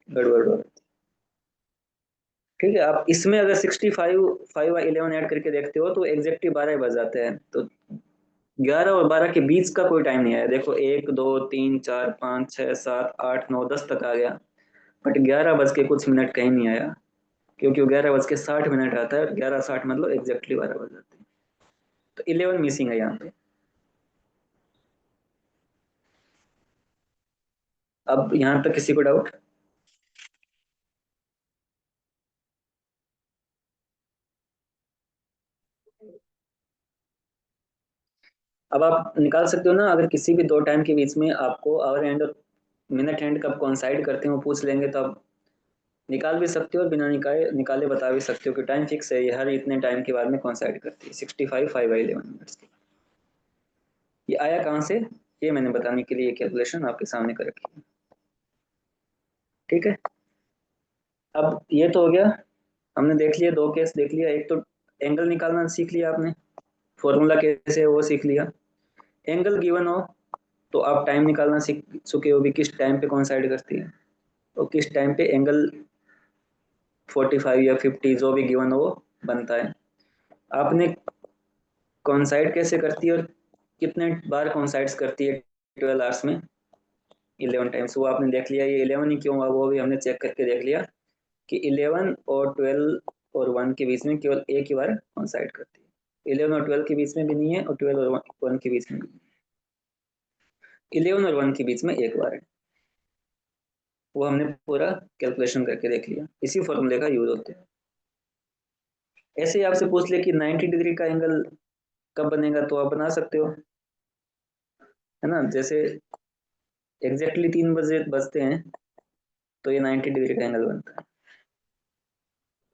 गड़बड़ हो। ठीक है, आप इसमें अगर 65 5 और 11 ऐड करके देखते हो तो एग्जैक्टली 12 बज जाते हैं। तो 11 और 12 के बीच का कोई टाइम नहीं आया। देखो 1 2 3 4 5 6 7 8 9 10 तक आ गया, बट 11 बज के कुछ मिनट कहीं नहीं आया, क्योंकि 11 बज के 60 मिनट आता है। 11:60 मतलब एग्जैक्टली 12 बज जाते हैं। तो 11 मिसिंग है यहाँ पे। अब यहाँ तक किसी को डाउट? अब आप निकाल सकते हो ना, अगर किसी भी दो टाइम के बीच में आपको आवर एंड और मिनट एंड कब कोइंसाइड करते हैं वो पूछ लेंगे, तो आप निकाल भी सकते हो और बिना निकाले निकाले बता भी सकते हो कि टाइम फिक्स है, ये हर इतने टाइम के बाद में कोइंसाइड करती है। 65 5/11 मिनट्स। ये आया कहाँ से, ये मैंने बताने के लिए कैलकुलेशन आपके सामने कर रखी है। ठीक है, अब ये तो हो गया। हमने देख लिया, दो केस देख लिया। एक तो एंगल निकालना सीख लिया आपने, फॉर्मूला कैसे है वो सीख लिया। एंगल गिवन हो तो आप टाइम निकालना सीख चुके हो भी, किस टाइम पे कोइंसाइड करती है, तो किस टाइम पे एंगल 45 या 50 जो भी गिवन हो वो बनता है। आपने कोइंसाइड कैसे करती है और कितने बार कोइंसाइड्स करती है 12 आवर्स में, 11 टाइम्स, वो आपने देख लिया। ये 11 ही क्यों हुआ वो भी हमने चेक करके देख लिया कि 11 और 12 और 1 के बीच में केवल एक ही बार कोइंसाइड करती है। 11 और 12 के बीच में भी नहीं है, और 12 और 1 के बीच में भी नहीं। 11 और 1 के बीच में एक बार है। वो हमने पूरा कैलकुलेशन करके देख लिया, इसी फॉर्मूले का यूज होते हैं। ऐसे ही आपसे पूछ ले कि 90 डिग्री का एंगल कब बनेगा, तो आप बना सकते हो, है ना। जैसे एग्जैक्टली 3 बजे बजते हैं तो ये 90 डिग्री का एंगल बनता है।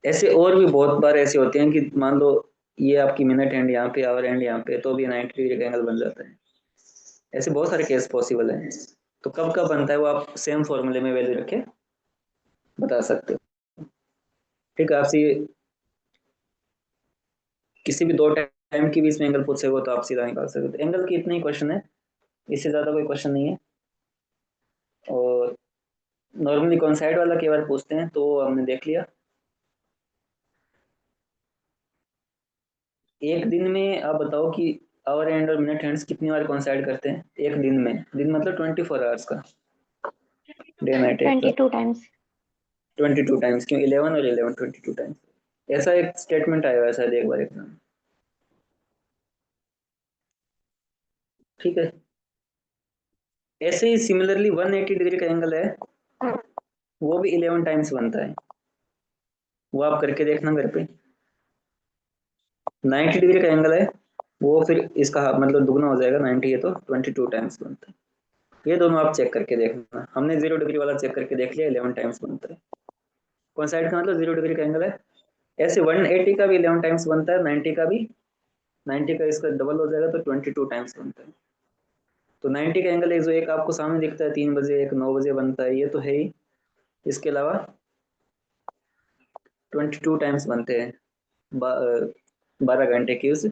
ऐसे और भी बहुत बार ऐसे होते हैं कि मान लो ये आपकी मिनट एंड यहाँ पे, आवर एंड यहाँ पे, तो भी 90 डिग्री का एंगल बन जाता है। ऐसे बहुत सारे केस पॉसिबल हैं। तो कब कब बनता है वो आप सेम फॉर्मूले में वैल्यू रखे बता सकते हो। ठीक है, आपसे किसी भी दो टाइम के बीच में एंगल पूछेगा तो आप सीधा निकाल सकते हो। एंगल की इतना ही क्वेश्चन है, इससे ज्यादा कोई क्वेश्चन नहीं है। और नॉर्मली कौन साइड वाला कई बार पूछते हैं, तो हमने देख लिया। एक दिन में आप बताओ कि आवर एंड और मिनट हैंड्स कितनी बार कॉन्साइड करते हैं एक दिन में? दिन मतलब 24 आवर्स का, डे नाइट एक का। 22 टाइम्स। 22 टाइम्स क्यों? 11 और 11 22 टाइम्स। ऐसा एक स्टेटमेंट आया हुआ है शायद एक बार एग्जाम। ठीक है, ऐसे ही सिमिलरली 180 डिग्री का एंगल है, वो भी 11 टाइम्स बनता है। वो आप करके देखना घर पे। 90 डिग्री का एंगल है, वो फिर इसका मतलब दुगना हो जाएगा। 90 है तो 22 टाइम्स बनता है। ये दोनों आप चेक करके देखना। हमने 0 डिग्री वाला चेक करके देख लिया, 11 टाइम्स बनता है। कौन साइड का मतलब 0 डिग्री का एंगल है। ऐसे 180 का भी 11 टाइम्स बनता है, 90 का भी। 90 का इसका डबल हो जाएगा तो 22 टाइम्स बनता है। तो 90 का एंगल एक जो एक आपको सामने दिखता है 3 बजे, एक 9 बजे बनता है, ये तो है ही। इसके अलावा 22 टाइम्स बनते हैं 12 घंटे की उस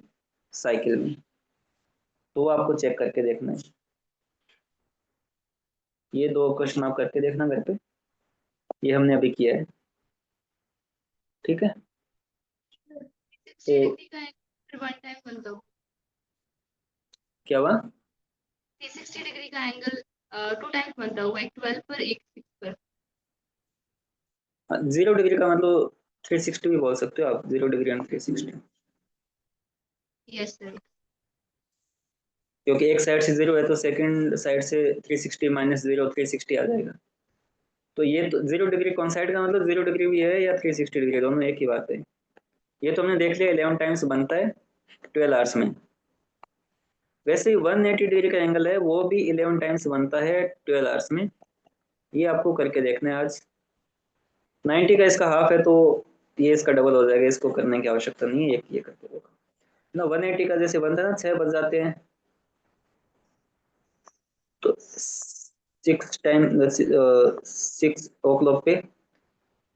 साइकिल में। तो वो आपको चेक करके देखना है। ये दो क्वेश्चन आप करके देखना घर पे, ये हमने अभी किया है। ठीक है, 60 तो डिग्री का एंगल वन टाइम बनता हो। क्या हुआ? 360 डिग्री का एंगल 2 टाइम्स बनता होगा, एक 12 पर एक 6 पर। 0 डिग्री का मतलब 360 भी बोल सकते हो आप, 0 डिग्री एंड 360। Yes sir. क्योंकि एक साइड से 0 है तो सेकंड साइड से 360 माइनस 0 360 आ जाएगा। तो ये तो 0 डिग्री कौन साइड का मतलब 0 डिग्री भी है या 360 डिग्री, दोनों एक ही बात है। ये तो हमने देख लिया 11 टाइम्स बनता है 12 आवर्स में। वैसे ही 180 डिग्री का एंगल है, वो भी 11 टाइम्स बनता है 12 आवर्स में। ये आपको करके देखना है आज। 90 का इसका हाफ है तो ये इसका डबल हो जाएगा, इसको करने की आवश्यकता नहीं है, ये करके देखो ना। 180 का जैसे बनता है ना, 6 बज जाते हैं, तो 6 पे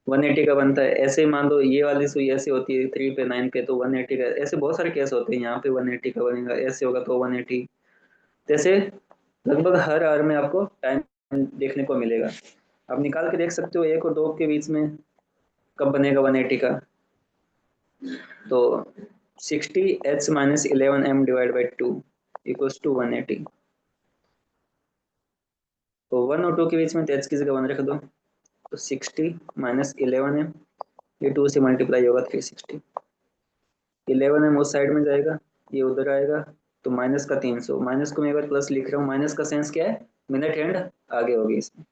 180 का बनता है। ऐसे ही मान लो ये वाली सुई ऐसे होती है 3 पे 9 पे, तो 180 का। ऐसे बहुत सारे केस होते हैं, यहाँ पे 180 का बनेगा, ऐसे होगा तो 180। जैसे लगभग हर आवर में आपको टाइम देखने को मिलेगा। आप निकाल के देख सकते हो 1 और 2 के बीच में कब बनेगा 180 का। तो 60h minus 11m divide by 2 equals to 180। तो 1 और 2 के बीच में तो h की जगह 1 रख दो, तो 60 माइनस 11m, ये 2 से मल्टीप्लाई होगा 360। 11m उस साइड में जाएगा, ये उधर आएगा, तो माइनस का 300। माइनस को मैं एक बार प्लस लिख रहा हूँ, माइनस का सेंस क्या है, मिनट हैंड आगे होगी इसमें।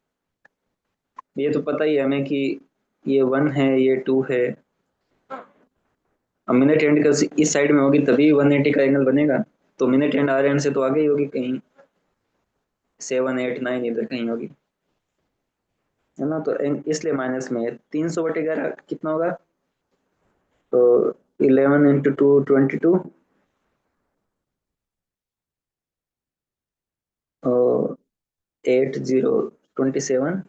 ये तो पता ही है हमें कि ये 1 है, ये 2 है। अब मिनट हैंड का इस साइड में होगी तभी 180 का एंगल बनेगा। तो मिनट हैंड आर एंड से तो आगे ही होगी, कहीं 7 8 9 इधर कहीं होगी, है ना। तो इसलिए माइनस में 300/11 कितना होगा, तो 11 × 2 22 और 80 27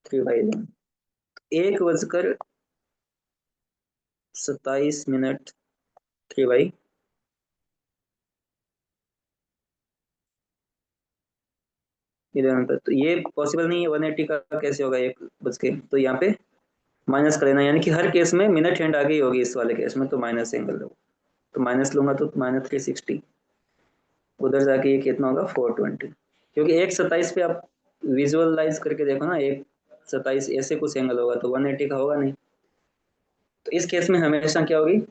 3/11, 1 बजकर 27 मिनट 3/11 पर। तो ये पॉसिबल नहीं है, 180 का कैसे होगा 1 बज के, तो यहाँ पे माइनस कर लेना, यानी कि हर केस में मिनट हैंड आगे ही होगी, इस वाले केस में तो माइनस एंगल लो। तो माइनस लूंगा तो माइनस 360, उधर जाके ये कितना होगा 420। क्योंकि 1 27 पे आप विजुअलाइज करके देखो ना, 1 27 ऐसे कुछ एंगल होगा तो 180 का होगा नहीं। तो इस केस में हमेशा क्या होगी,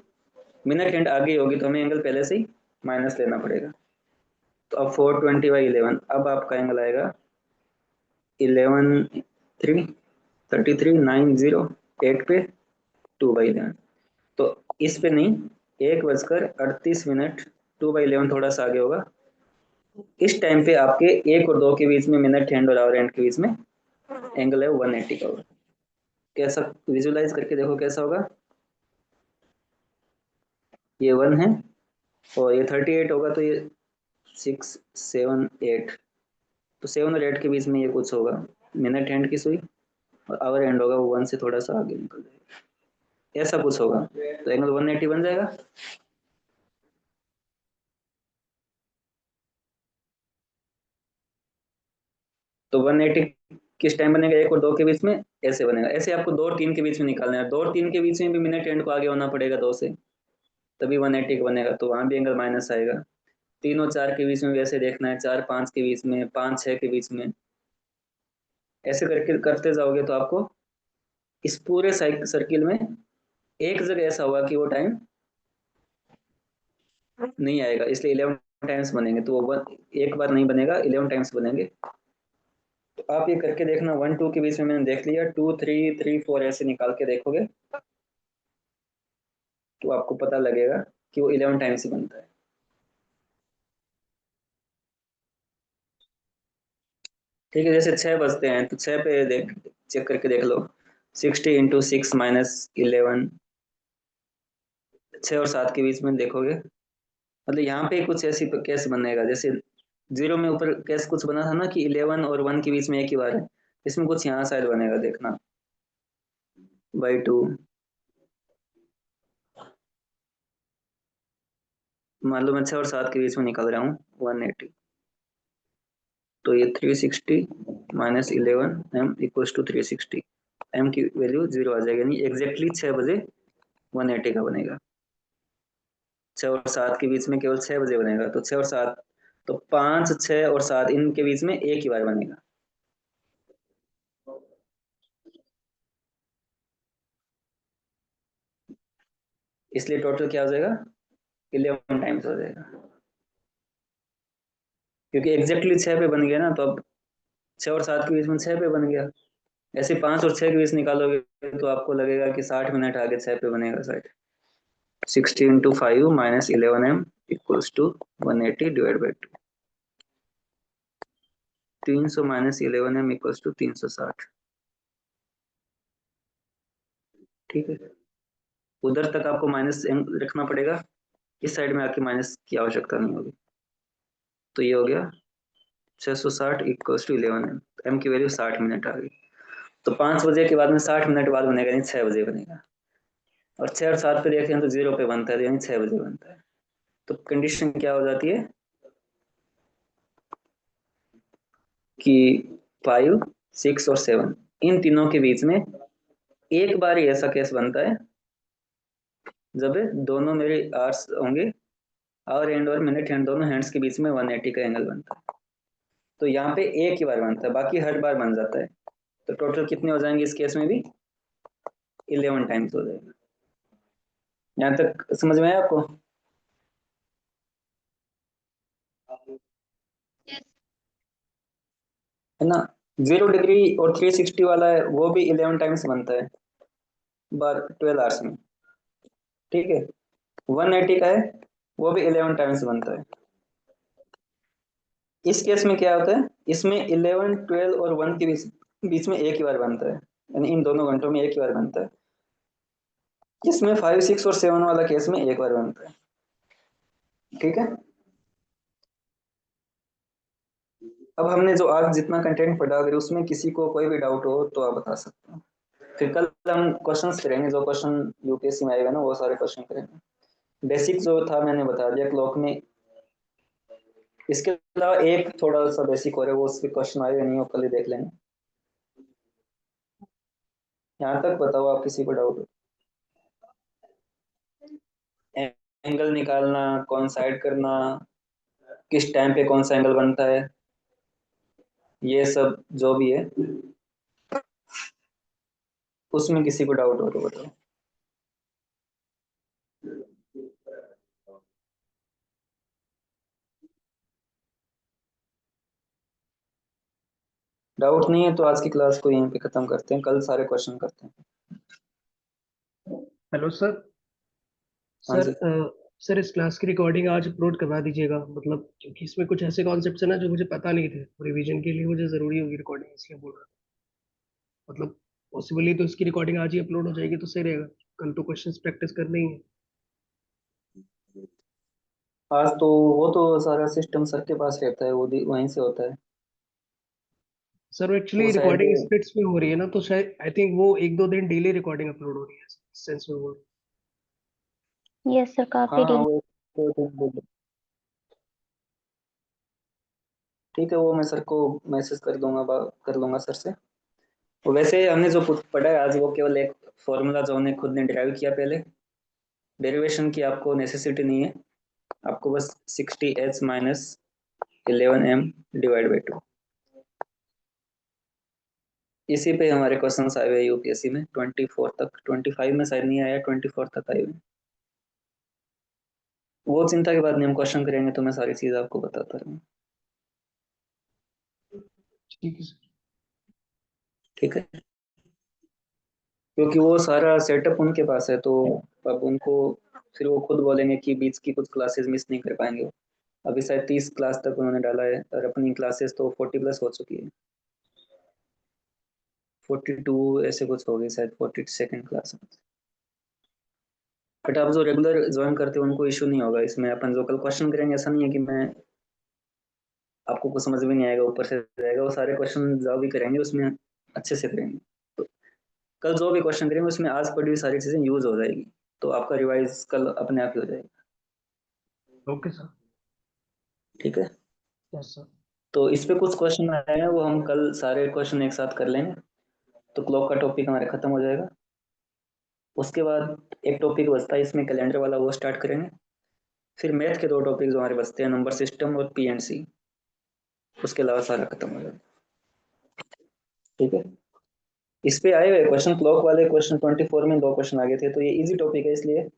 मिनट हैंड आगे ही होगी, तो हमें एंगल पहले से ही माइनस लेना पड़ेगा। तो अब 420/11, अब आपका एंगल आएगा 11 3 33 9 0 पे 2/11। तो इस पे नहीं, 1 बजकर 38 मिनट 2/11 थोड़ा सा आगे होगा। इस टाइम पे आपके 1 और 2 के बीच में मिनट हैंड और आवर हैंड के बीच में एंगल है 180 का होगा। कैसा विजुलाइज करके देखो कैसा होगा, ये 1 है और ये 38 होगा, तो ये 6 7 8, तो 7 और 8 के बीच में ये कुछ होगा, मिनट हैंड की सुई, और आवर हैंड होगा वो 1 से थोड़ा सा आगे निकल जाएगा, ऐसा कुछ होगा, तो एंगल 180 बन जाएगा। तो 180 किस टाइम बनेगा, 1 और 2 के बीच में ऐसे बनेगा। ऐसे आपको 2 और 3 के बीच में निकालना है, 2 और 3 के बीच में भी मिनट हैंड को आगे होना पड़ेगा 2 से, तभी 180 का बनेगा, तो वहां भी एंगल माइनस आएगा। 3 और 4 के बीच में भी ऐसे देखना है, 4 5 के बीच में, 5 6 के बीच में, ऐसे करके करते जाओगे तो आपको इस पूरे सर्किल में एक जगह ऐसा होगा कि वो टाइम नहीं आएगा, इसलिए 11 टाइम्स बनेंगे, तो वो एक बार नहीं बनेगा, 11 टाइम्स बनेंगे। तो आप ये करके देखना, 1 2 के बीच में मैंने देख लिया, 2 3 3 4 ऐसे निकाल के देखोगे तो आपको पता लगेगा कि वो 11 टाइम्स ही बनता है। ठीक है, जैसे 6 बजते हैं तो 6 पे देख, चेक करके देख लो, 60 × 6 माइनस 11, 6 और 7 के बीच में देखोगे, मतलब यहाँ पे कुछ ऐसी केस बनेगा, जैसे 0 में ऊपर केस कुछ बना था ना कि 11 और 1 के बीच में एक ही बार है, इसमें कुछ यहाँ शायद बनेगा, देखना /2। मान लो मैं 6 और 7 के बीच में निकल रहा हूँ 180, तो ये 360 minus 11m equals to 360, m की वैल्यू 0 आ जाएगी, यानी एग्जैक्टली 6 बजे 180 का बनेगा। 6 और 7 के बीच में केवल 6 बजे बनेगा, तो 6 और 7, तो 5 6 और 7 इनके बीच में एक ही बार बनेगा। इसलिए टोटल क्या हो जाएगा, 11 टाइम्स हो जाएगा, क्योंकि एग्जैक्टली 6 पे बन गया ना, तो अब 6 और 7 के बीच में 6 पे बन गया। ऐसे 5 और 6 के बीच निकालोगे तो आपको लगेगा कि 60 मिनट आगे 6 पे बनेगा शायद। 60 × 5 minus 11m equals to 180 divide by 2, 300 minus 11m equals to 360। ठीक है, उधर तक आपको माइनस रखना पड़ेगा, इस साइड में आके माइनस की आवश्यकता नहीं होगी। तो ये हो गया 660 इक्वल्स टू 11m, m की वैल्यू 60 मिनट आ गई। तो 5 बजे के बाद में 60 मिनट बाद बनेगा, यानी 6 बजे बनेगा। और 6 और 7 पे देखें तो 0 पे बनता है, यानी 6 बजे बनता है। तो कंडीशन क्या हो जाती है, कि 5, 6 और 7 इन तीनों के बीच में एक बार ही ऐसा केस बनता है जब दोनों मेरे आर्स होंगे, आवर एंड और मिनट हैंड दोनों हैंड्स के बीच में 180 का एंगल बनता है। तो यहाँ पे एक ही बार बनता है, बाकी हर बार बन जाता है। तो टोटल कितने हो जाएंगे इस केस में भी? 11 टाइम्स हो जाएगा। यहाँ तक समझ में आया आपको? यस। है ना? 0 डिग्री और 360 वाला है, वो भी 11 टाइम्स बनता है बार 12 आवर्स में। ठीक है। 180 का है, वो भी 11 टाइम्स बनता है। इस केस में क्या होता है, इसमें 11, 12 और 1 के बीच बीच में एक ही बार बनता है, यानी इन दोनों घंटों में एक ही बार बनता है। इसमें 5, 6 और 7 वाला केस में एक बार बनता है। ठीक है। अब हमने जो आज जितना कंटेंट पढ़ा, अगर उसमें किसी को कोई भी डाउट हो तो आप बता सकते हो। फिर कल हम क्वेश्चंस करेंगे, जो क्वेश्चन यूपीएससी में आएगा ना वो सारे क्वेश्चन करेंगे। बेसिक जो था मैंने बता दिया क्लॉक में। इसके अलावा एक थोड़ा सा बेसिक और है, वो उसके क्वेश्चन आएगा नहीं, वो कल ही देख लेंगे। यहाँ तक बताओ आप, किसी को डाउट हो? एंगल निकालना, कौन साइड करना, किस टाइम पे कौन सा एंगल बनता है, ये सब जो भी है, उसमें किसी को डाउट हो तो बताओ। डाउट नहीं है तो आज की क्लास को यहीं पे खत्म करते हैं, कल सारे क्वेश्चन करते हैं। Hello sir. हाँ सर जी। सर इस क्लास की रिकॉर्डिंग आज अपलोड करवा दीजिएगा, मतलब क्योंकि इसमें कुछ ऐसे कॉन्सेप्ट्स हैं ना जो मुझे पता नहीं थे, रिवीजन के लिए मुझे ज़रूरी होगी रिकॉर्डिंग, इसलिए बोल रहा था। मतलब पॉसिबली तो इसकी रिकॉर्डिंग आज ही अपलोड हो जाएगी तो सही रहेगा, कल तो क्वेश्चंस प्रैक्टिस करने ही है। आज तो वो तो सारा सिस्टम सर के पास रहता है, वो वहीं से होता है। सर वो एक्चुअली शायद, रिकॉर्डिंग स्प्लिट्स में हो रही है ना, तो शायद आई थिंक वो एक दो दिन डेली रिकॉर्डिंग अपलोड हो रही है, सेंस में बोल। यस सर, हाँ काफी हाँ डेली। वो ठीक है, वो मैं सर को मैसेज कर दूंगा, बात कर लूंगा सर से। तो वैसे हमने जो कुछ पढ़ा है आज, वो केवल एक फॉर्मूला जो हमने खुद ने डिराइव किया पहले, डेरिवेशन की आपको नेसेसिटी नहीं है। आपको बस 60h minus 11m divide by 2, इसी पे हमारे क्वेश्चन आए हुए यूपीएससी में 24 तक, 25 में शायद नहीं आया, 24 तक आए हुए। वो चिंता की बात नहीं, हम क्वेश्चन करेंगे तो मैं सारी चीज आपको बताता रहूँ। ठीक है सर। ठीक है, क्योंकि वो सारा सेटअप उनके पास है, तो अब उनको फिर वो खुद बोलेंगे कि बीच की कुछ क्लासेस मिस नहीं कर पाएंगे। अभी शायद 30 क्लास तक उन्होंने डाला है, और अपनी क्लासेस तो 40 प्लस हो चुकी है, 42 ऐसे कुछ हो गई शायद, 42nd क्लास में। बट आप जो रेगुलर ज्वाइन करते हो उनको इशू नहीं होगा इसमें। अपन जो कल क्वेश्चन करेंगे, ऐसा नहीं है कि मैं आपको कुछ समझ में नहीं आएगा, ऊपर से रहेगा, वो सारे क्वेश्चन जो भी करेंगे उसमें अच्छे से करेंगे। तो कल जो भी क्वेश्चन करेंगे उसमें आज पढ़ी हुई सारी चीजें यूज हो जाएगी, तो आपका रिवाइज कल अपने आप ही हो जाएगा। Okay sir. ठीक है। Yes sir. तो इस पे कुछ क्वेश्चन आए हैं, वो हम कल सारे क्वेश्चन एक साथ कर लेंगे, तो क्लॉक का टॉपिक हमारे खत्म हो जाएगा। उसके बाद एक टॉपिक बचता है इसमें कैलेंडर वाला, वो स्टार्ट करेंगे। फिर मैथ के दो टॉपिक जो हमारे बचते हैं, नंबर सिस्टम और पीएनसी, उसके अलावा सारा खत्म हो जाएगा। ठीक है। इस पे आए हुए क्वेश्चन, क्लॉक वाले क्वेश्चन 24 में 2 क्वेश्चन आ गए थे, तो ये इजी टॉपिक है, इसलिए